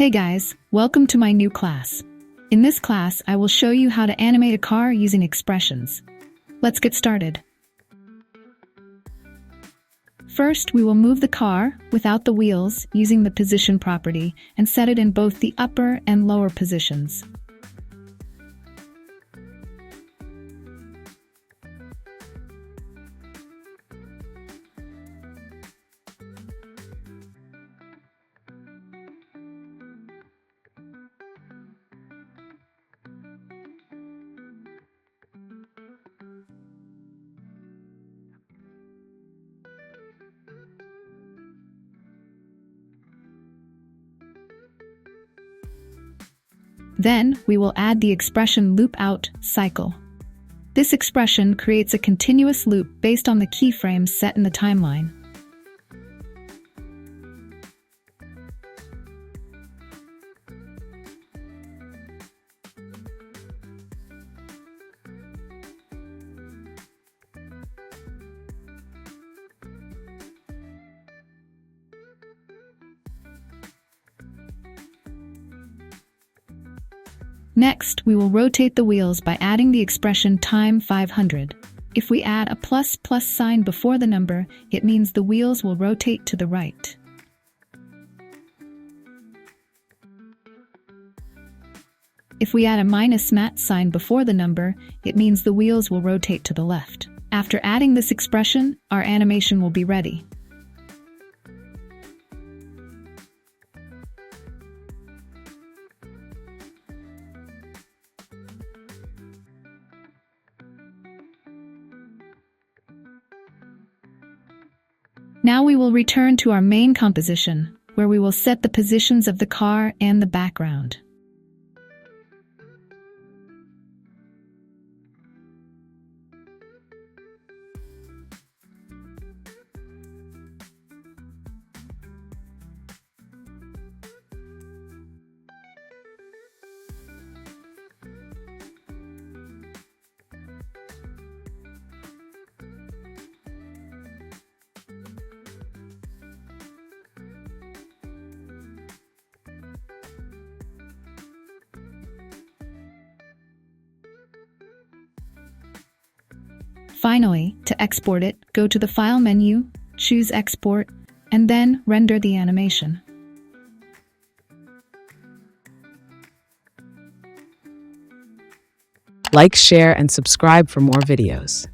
Hey guys, welcome to my new class. In this class, I will show you how to animate a car using expressions. Let's get started. First, we will move the car without the wheels using the position property and set it in both the upper and lower positions. Then, we will add the expression loop out cycle. This expression creates a continuous loop based on the keyframes set in the timeline. Next, we will rotate the wheels by adding the expression time 500. If we add a plus sign before the number, it means the wheels will rotate to the right. If we add a minus mat sign before the number, it means the wheels will rotate to the left. After adding this expression, our animation will be ready. Now we will return to our main composition, where we will set the positions of the car and the background. Finally, to export it, go to the File menu, choose Export, and then render the animation. Like, share, and subscribe for more videos.